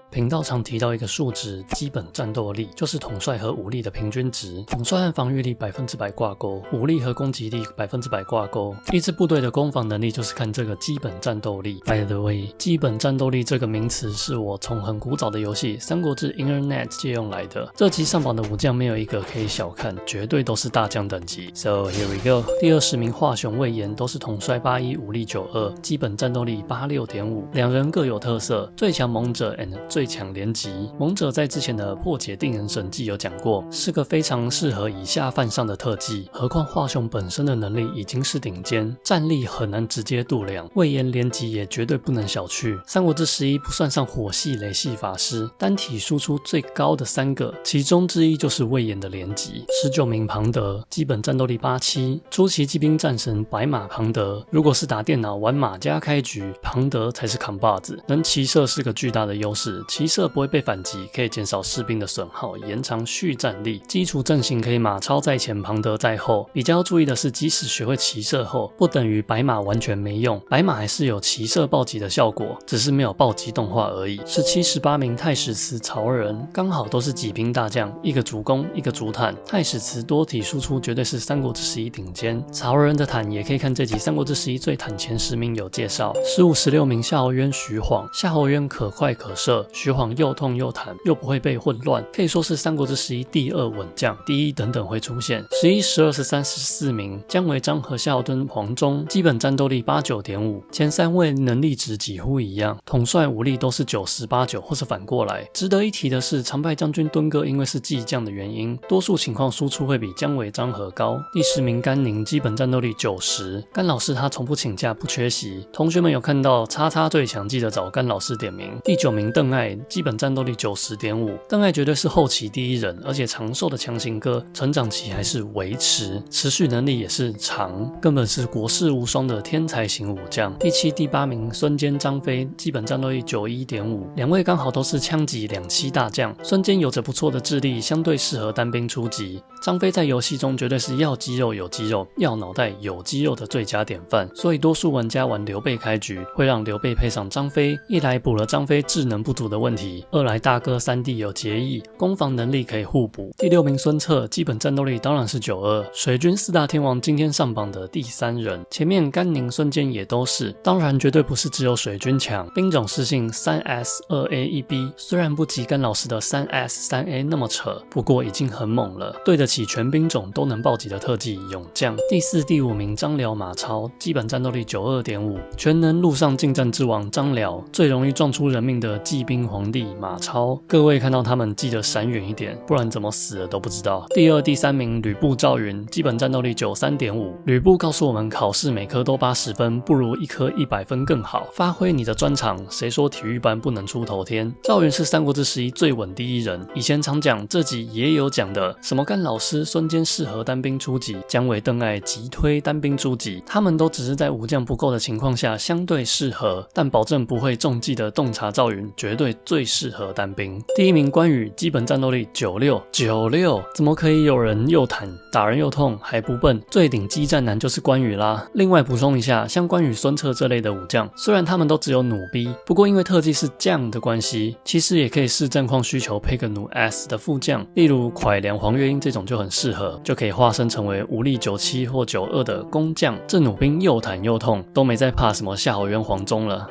频道常提到一个数值，基本战斗力，就是统帅和武力的平均值。统帅和防御力100%挂钩，武力和攻击力100%挂钩。一支部队的攻防能力就是看这个基本战斗力。By the way， 基本战斗力这个名词是我从很古早的游戏《三国志 Internet》借用来的。这集上榜的武将没有一个可以小看，绝对都是大将等级。So here we go。第20名华雄魏延都是统帅81，武力92，基本战斗力86.5，两人各有特色，最强猛者 and 最强连击。猛者在之前的破解定人神技有讲过，是个非常适合以下犯上的特技。何况华雄本身的能力已经是顶尖，战力很难直接度量。魏延连击也绝对不能小觑。三国志11不算上火系、雷系法师，单体输出最高的3个，其中之一就是魏延的连击。19名庞德，基本战斗力87，出奇骑兵战神白马庞德。如果是打电脑玩马家开局，庞德才是扛把子。能骑射是个巨大的优势，骑射不会被反击，可以减少士兵的损耗，延长续战力。基础阵型可以马超在前，庞德在后。比较要注意的是，即使学会骑射后，不等于白马完全没用，白马还是有骑射暴击的效果，只是没有暴击动画而已。18名太史慈曹仁，刚好都是骑兵大将，一个主攻，一个主坦。太史慈多体输出绝对是三国志11顶尖，曹仁的坦也可以看这集三国志11最坦前10名有介绍。16名夏侯渊徐晃，夏侯渊可快可射，徐晃又痛又坦，又不会被混乱，可以说是三国志11第2稳将，第1等等会出现。11、12、13、14名姜维、张合、夏侯惇、黄忠，基本战斗力89.5，前3位能力值几乎一样，统帅武力都是90、89或是反过来。值得一提的是，常败将军敦哥因为是技将的原因，多数情况输出会比姜维、张合高。第10名甘宁，基本战斗力90，甘老师他从不请假不缺席，同学们有看到叉叉最强记得找甘老师点名。第9名邓艾，基本战斗力90.5，邓艾绝对是后期第一人，而且长寿的强行哥，成长期还是维持，持续能力也是长，根本是国士无双的天才型武将。第7、第8名孙坚、张飞，基本战斗力91.5，两位刚好都是枪击2栖大将。孙坚有着不错的智力，相对适合单兵出击。张飞在游戏中绝对是要肌肉有肌肉，要脑袋有肌肉的最佳典范，所以多数玩家玩刘备开局会让刘备配上张飞，一来补了张飞智能不足的问题，二来大哥三弟有结义，攻防能力可以互补。第6名孙策，基本战斗力当然是92，水军4大天王今天上榜的第3人，前面甘宁、孙坚也都是，当然绝对不是只有水军强，兵种适性 3S、2A、1B， 虽然不及甘老师的 3S、3A 那么扯，不过已经很猛了，对得起全兵种都能暴击的特技勇将。第4、第5名张辽、马超，基本战斗力92.5，全能陆上近战之王张辽，最容易撞出人命的骑兵皇帝马超，各位看到他们记得闪远一点，不然怎么死了都不知道。第2、第3名吕布、赵云，基本战斗力93.5，吕布告诉我们考试每科都80分，不如一科100分更好，发挥你的专长，谁说体育班不能出头天？赵云是三国志11最稳第一人，以前常讲，这集也有讲的，什么甘老师、孙坚适合单兵出击，姜维、邓艾急推单兵出击，他们都只是在武将不够的情况下相对适合，但保证不会中计的洞察赵云绝对最适合单兵。第1名关羽，基本战斗力96，怎么可以有人又坦打人又痛还不笨？最顶激战男就是关羽啦。另外补充一下，像关羽、孙策这类的武将，虽然他们都只有弩逼，不过因为特技是将的关系，其实也可以视战况需求配个弩 S 的副将，例如蒯良、黄月英这种就很适合，就可以化身成为武力97或92的工将，这弩兵又坦又痛，都没在怕什么夏侯渊、黄忠了。